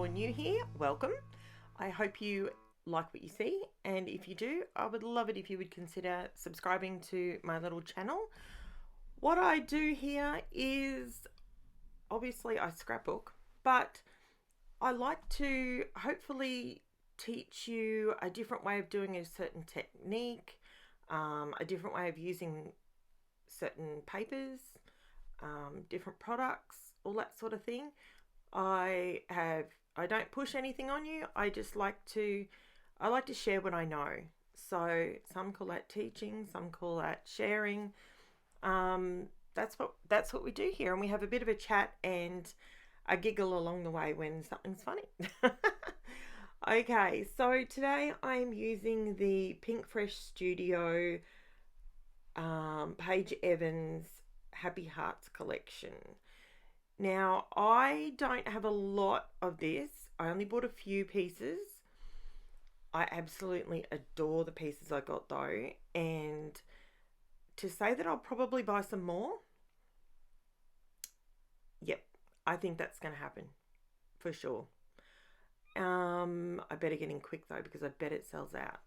you're new here, welcome. I hope you like what you see, and if you do, I would love it if you would consider subscribing to my little channel. What I do here is obviously I scrapbook, but I like to hopefully teach you a different way of doing a certain technique, a different way of using certain papers, different products, all that sort of thing. I don't push anything on you. I like to share what I know. So some call that teaching, some call that sharing. That's what we do here, and we have a bit of a chat and a giggle along the way when something's funny. Okay, so today I'm using the Pink Fresh Studio Paige Evans Happy Hearts collection. Now, I don't have a lot of this. I only bought a few pieces. I absolutely adore the pieces I got though, and to say that I'll probably buy some more, yep, I think that's going to happen for sure. I better get in quick though because I bet it sells out.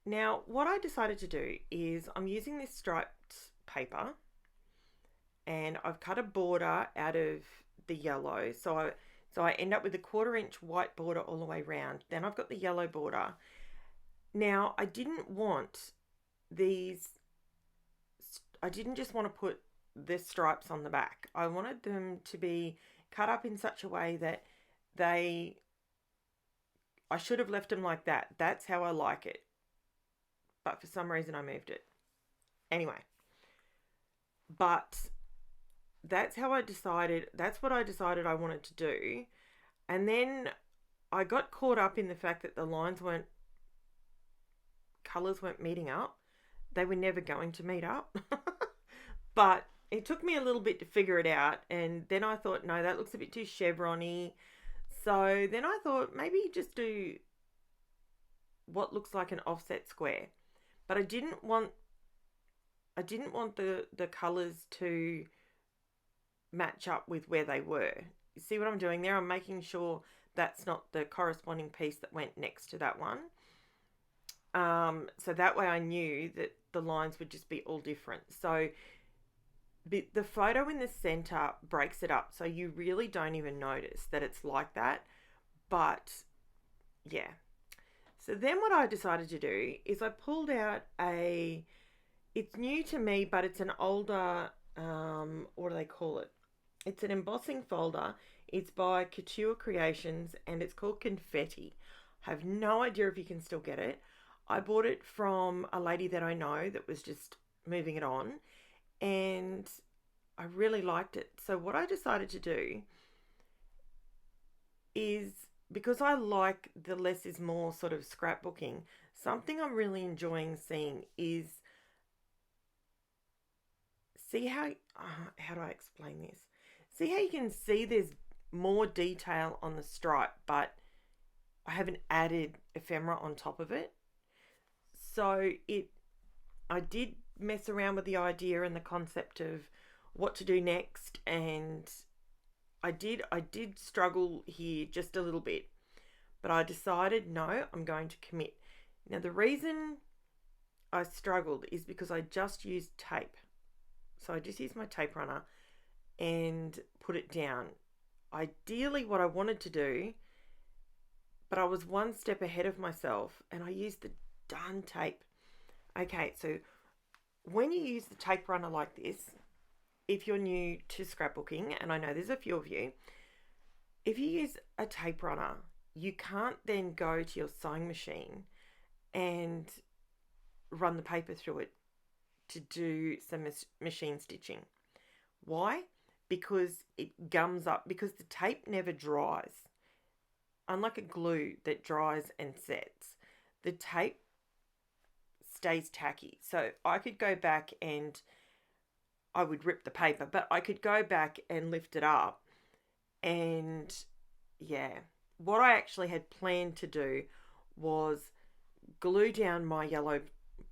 Now, what I decided to do is I'm using this striped paper, and I've cut a border out of the yellow. So I end up with a 1/4 inch white border all the way around. Then I've got the yellow border. Now, I didn't just want to put the stripes on the back. I wanted them to be cut up in such a way that I should have left them like that. That's how I like it. But for some reason I moved it. Anyway, but that's what I decided I wanted to do. And then I got caught up in the fact that the colours weren't meeting up. They were never going to meet up. But it took me a little bit to figure it out. And then I thought, no, that looks a bit too chevron-y. So then I thought maybe just do what looks like an offset square. But I didn't want the colours to match up with where they were. You see what I'm doing there? I'm making sure that's not the corresponding piece that went next to that one. So that way I knew that the lines would just be all different. So the photo in the center breaks it up, so you really don't even notice that it's like that. But yeah. So then what I decided to do is I pulled out it's new to me, but it's an older, what do they call it? It's an embossing folder. It's by Couture Creations and it's called Confetti. I have no idea if you can still get it. I bought it from a lady that I know that was just moving it on, and I really liked it. So what I decided to do is, because I like the less is more sort of scrapbooking, something I'm really enjoying seeing is, see how do I explain this? See how you can see there's more detail on the stripe, but I haven't added ephemera on top of it. So I did mess around with the idea and the concept of what to do next, and I did struggle here just a little bit, but I decided, no, I'm going to commit. Now, the reason I struggled is because I just used tape. So I just used my tape runner and put it down. Ideally, what I wanted to do, but I was one step ahead of myself, and I used the darn tape. Okay, so when you use the tape runner like this, if you're new to scrapbooking, and I know there's a few of you, if you use a tape runner, you can't then go to your sewing machine and run the paper through it to do some machine stitching. Why? Because it gums up, because the tape never dries. Unlike a glue that dries and sets, the tape stays tacky. So I could go back and I would rip the paper, but I could go back and lift it up. And yeah, what I actually had planned to do was glue down my yellow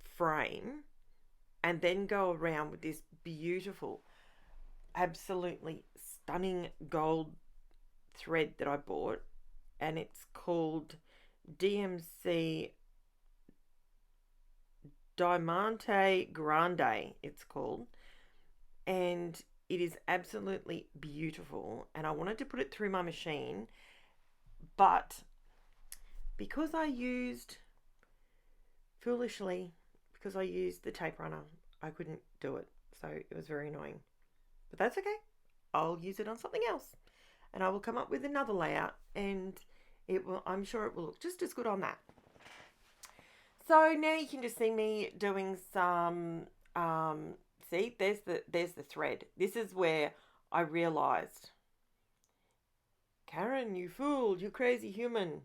frame and then go around with this beautiful, absolutely stunning gold thread that I bought. and it's called DMC Diamante Grande, it's called. And it is absolutely beautiful. And I wanted to put it through my machine, but because I used, foolishly, because I used the tape runner, I couldn't do it. So it was very annoying. But that's okay. I'll use it on something else. And I will come up with another layout, and it will, I'm sure it will look just as good on that. So now you can just see me doing some see, there's the thread. This is where I realized, Karen, you fool, you crazy human.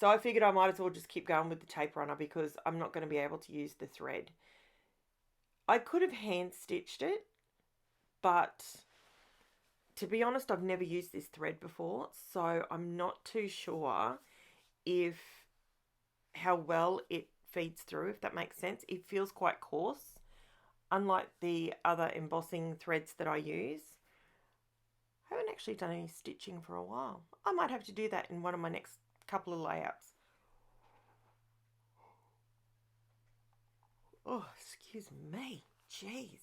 So I figured I might as well just keep going with the tape runner because I'm not going to be able to use the thread. I could have hand stitched it, but to be honest, I've never used this thread before, so I'm not too sure if how well it feeds through, if that makes sense. It feels quite coarse, unlike the other embossing threads that I use. I haven't actually done any stitching for a while. I might have to do that in one of my next couple of layouts. Oh, excuse me. Jeez.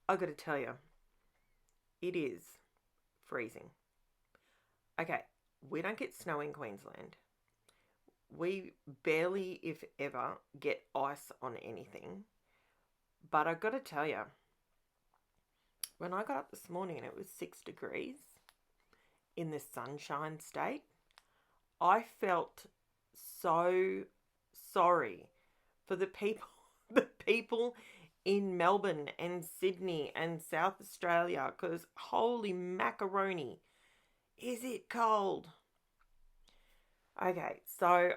I gotta tell you, it is freezing. Okay, we don't get snow in Queensland. We barely, if ever, get ice on anything. But I gotta tell you, when I got up this morning and it was 6 degrees in the sunshine state, I felt so sorry for the people the people in Melbourne and Sydney and South Australia, because holy macaroni, is it cold? Okay, so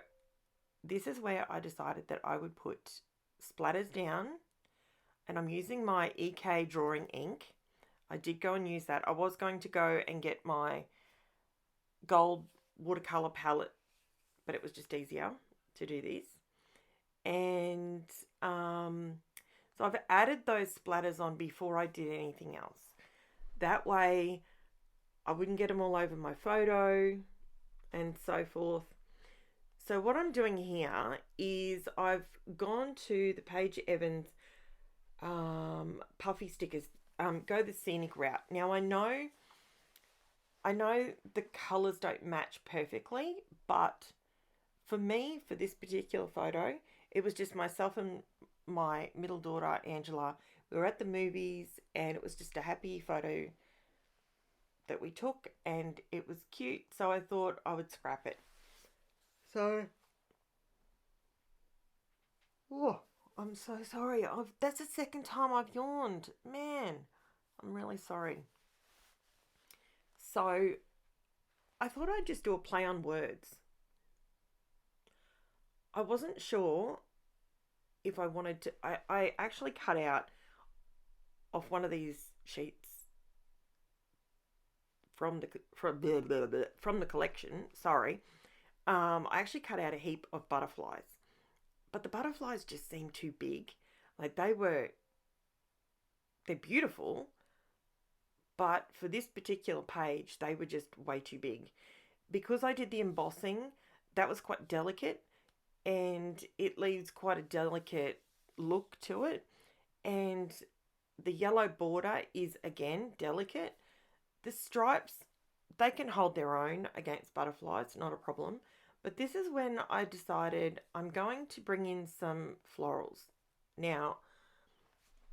this is where I decided that I would put splatters down, and I'm using my EK drawing ink. I did go and use that. I was going to go and get my gold watercolor palette, but it was just easier to do this. And so I've added those splatters on before I did anything else. That way I wouldn't get them all over my photo and so forth. So what I'm doing here is I've gone to the Paige Evans Puffy stickers. Go the Scenic route. Now I know the colours don't match perfectly, but for me, for this particular photo, it was just myself and my middle daughter, Angela. We were at the movies, and it was just a happy photo that we took, and it was cute, so I thought I would scrap it. So, oh, I'm so sorry. That's the second time I've yawned. Man, I'm really sorry. So, I thought I'd just do a play on words. I wasn't sure if I wanted to. I actually cut out off one of these sheets from the collection. Sorry, I actually cut out a heap of butterflies, but the butterflies just seemed too big. Like they're beautiful, but for this particular page, they were just way too big. Because I did the embossing, that was quite delicate, and it leaves quite a delicate look to it. And the yellow border is again delicate. The stripes, they can hold their own against butterflies, not a problem. But this is when I decided I'm going to bring in some florals. Now,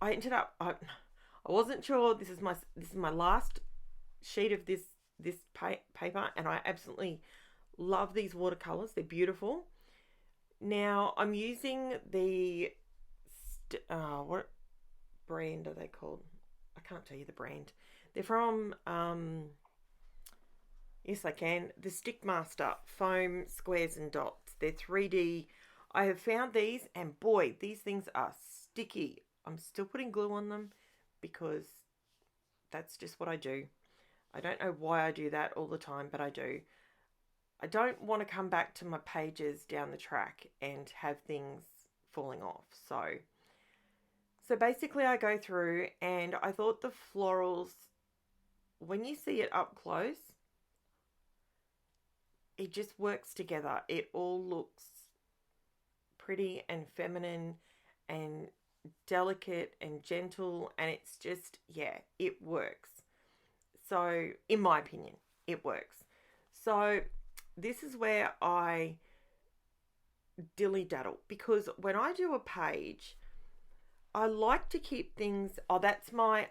I ended up I wasn't sure. This is my last sheet of this paper, and I absolutely love these watercolors. They're beautiful. Now I'm using the what brand are they called? I can't tell you the brand. They're from yes, I can. The Stickmaster foam squares and dots. They're 3D. I have found these, and boy, these things are sticky. I'm still putting glue on them because that's just what I do. I don't know why I do that all the time, but I do. I don't want to come back to my pages down the track and have things falling off. So basically I go through, and I thought the florals, when you see it up close, it just works together. It all looks pretty and feminine and delicate and gentle, and it's just, yeah, it works. So in my opinion, it works. So this is where I dilly daddle, because when I do a page, I like to keep things. Oh, that's my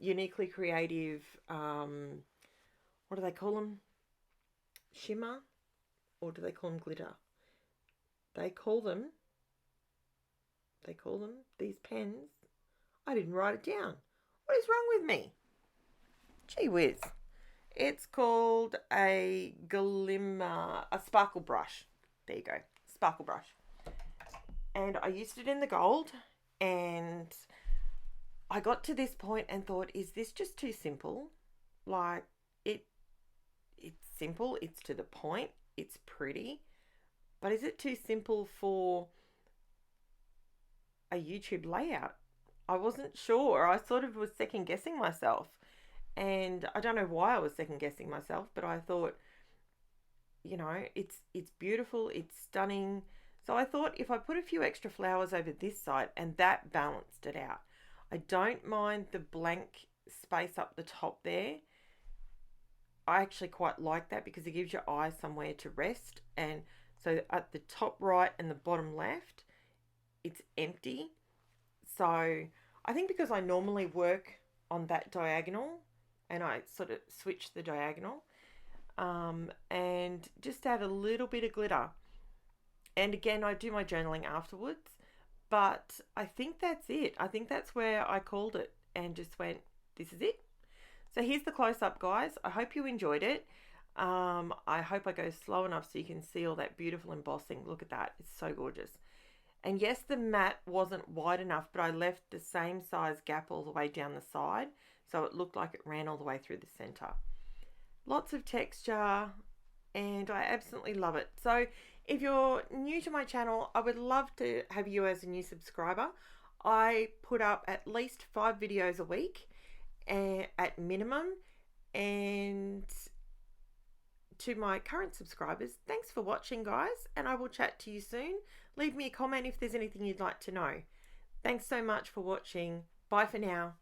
uniquely creative. What do they call them? Shimmer, or do they call them glitter? They call them. They call them these pens. I didn't write it down. What is wrong with me? Gee whiz! It's called a glimmer, a sparkle brush. There you go, sparkle brush. And I used it in the gold, and I got to this point and thought, is this just too simple? Like, it's simple, it's to the point, it's pretty, but is it too simple for a YouTube layout? I wasn't sure. I sort of was second guessing myself. And I don't know why I was second guessing myself, but I thought, it's beautiful, it's stunning. So I thought if I put a few extra flowers over this side, and that balanced it out. I don't mind the blank space up the top there. I actually quite like that because it gives your eyes somewhere to rest. And so at the top right and the bottom left, it's empty. So I think because I normally work on that diagonal, and I sort of switch the diagonal, and just add a little bit of glitter. And again, I do my journaling afterwards, but I think that's it. I think that's where I called it and just went, this is it. So here's the close-up, guys. I hope you enjoyed it. I hope I go slow enough so you can see all that beautiful embossing. Look at that. It's so gorgeous. And yes, the mat wasn't wide enough, but I left the same size gap all the way down the side, so it looked like it ran all the way through the center. Lots of texture, and I absolutely love it. So if you're new to my channel, I would love to have you as a new subscriber. I put up at least 5 videos a week, at minimum. And to my current subscribers, thanks for watching, guys, and I will chat to you soon. Leave me a comment if there's anything you'd like to know. Thanks so much for watching. Bye for now.